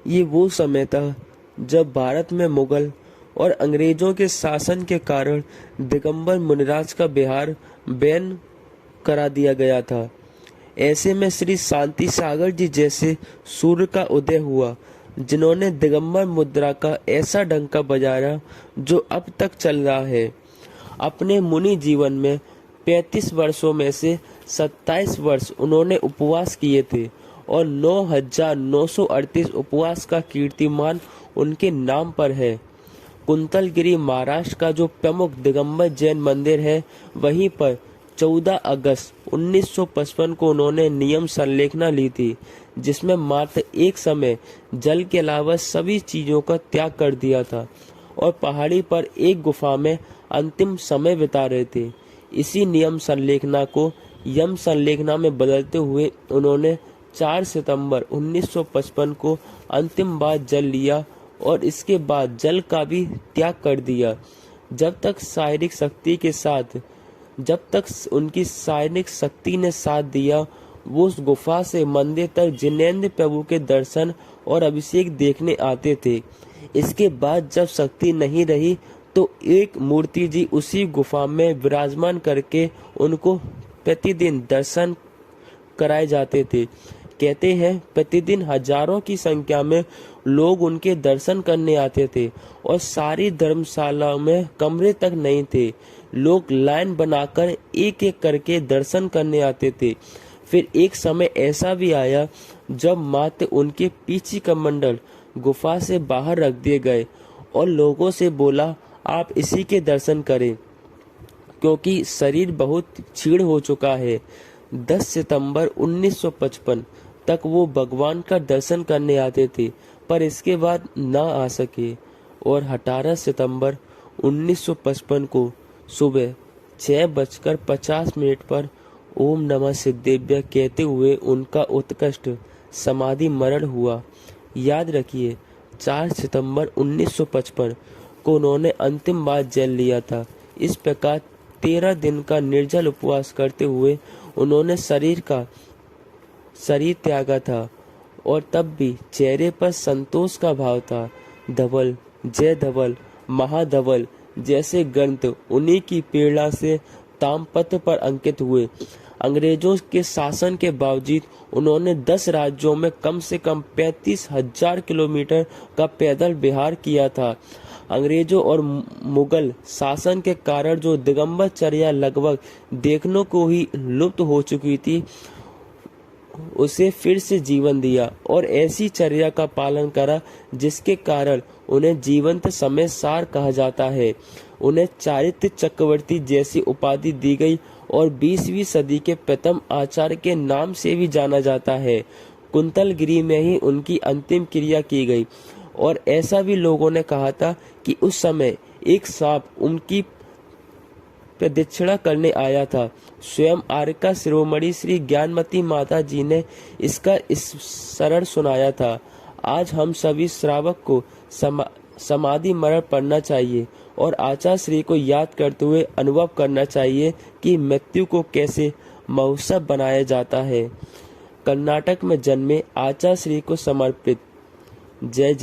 ये वो समय था जब भारत में मुगल और अंग्रेजों के शासन के कारण दिगंबर मुनिराज का बिहार बैन करा दिया गया था। ऐसे में श्री शांति सागर जी जैसे सूर्य का उदय हुआ, जिन्होंने दिगंबर मुद्रा का ऐसा डंका बजाया जो अब तक चल रहा है। अपने मुनि जीवन में 35 वर्षों में से 27 वर्ष उन्होंने उपवास किए थे और 9,938 उपवास का कीर्तिमान उनके नाम पर है। कुंतलगिरी महाराष्ट्र का जो प्रमुख दिगंबर जैन मंदिर है, वहीं पर 14 अगस्त 1955 को उन्होंने नियम संलेखना ली थी, जिसमें मात्र एक समय जल के अलावा सभी चीजों का त्याग कर दिया था और पहाड़ी पर एक गुफा में अंतिम समय बिता रहे थे। इसी नियम संलेखना को यम संलेखना में बदलते हुए उन्होंने 4 सितंबर 1955 को अंतिम बार जल लिया और इसके बाद जल का भी त्याग कर दिया। जब तक उनकी शारीरिक शक्ति ने साथ दिया, वो उस गुफा से मंदिर तक जिनेंद्र प्रभु के दर्शन और अभिषेक देखने आते थे। इसके बाद जब शक्ति नहीं रही तो एक मूर्ति जी उसी गुफा में विराजमान करके उनको प्रतिदिन दर्शन कराए जाते थे। कहते हैं प्रतिदिन हजारों की संख्या में लोग उनके दर्शन करने आते थे और सारी धर्मशाला में कमरे तक नहीं थे। लोग लाइन बनाकर एक एक करके दर्शन करने आते थे। फिर एक समय ऐसा भी आया जब मात्र उनके पीछे कमंडल गुफा से बाहर रख दिए गए और लोगों से बोला, आप इसी के दर्शन करें क्योंकि शरीर बहुत क्षीण हो चुका है। 10 सितंबर 1955 तक वो भगवान का दर्शन करने आते थे, पर इसके बाद ना आ सके और 18 सितंबर 1955 को सुबह 6:50 पर ओम नमः सिद्धेभ्य कहते हुए उनका उत्कृष्ट समाधि मरण हुआ। याद रखिए, 4 सितंबर 1955 को उन्होंने अंतिम बार जल लिया था। इस प्रकार 13 दिन का निर्जल उपवास करते हुए उन्होंने शरीर त्यागा था और तब भी चेहरे पर संतोष का भाव था। धवल, जय धवल, महाधवल जैसे ग्रंथ उन्हीं की प्रेरणा से तामपत्र पर अंकित हुए। अंग्रेजों के शासन के बावजूद उन्होंने 10 राज्यों में कम से कम 35,000 किलोमीटर का पैदल विहार किया था। अंग्रेजों और मुगल शासन के कारण जो दिगंबर चर्या लगभग देखने को ही लुप्त हो चुकी थी, उसे फिर से जीवन दिया और ऐसी चर्या का पालन करा जिसके कारण उन्हें जीवंत समय सार कहा जाता है। उन्हें चारित्र चक्रवर्ती जैसी उपाधि दी गई और 20वीं सदी के प्रथम आचार्य के नाम से भी जाना जाता है। कुंतलगिरी में ही उनकी अंतिम क्रिया की गई और ऐसा भी लोगों ने कहा था कि उस समय एक सांप उनकी प्रदक्षिणा करने आया था। स्वयं आर्का शिरोमणि श्री ज्ञानमती माता जी ने इसका सरल सुनाया था। आज हम सभी श्रावक को समाधि मरण पढ़ना चाहिए और आचार्य श्री को याद करते हुए अनुभव करना चाहिए कि मृत्यु को कैसे महोत्सव बनाया जाता है। कर्नाटक में जन्मे आचार्य श्री को समर्पित। जय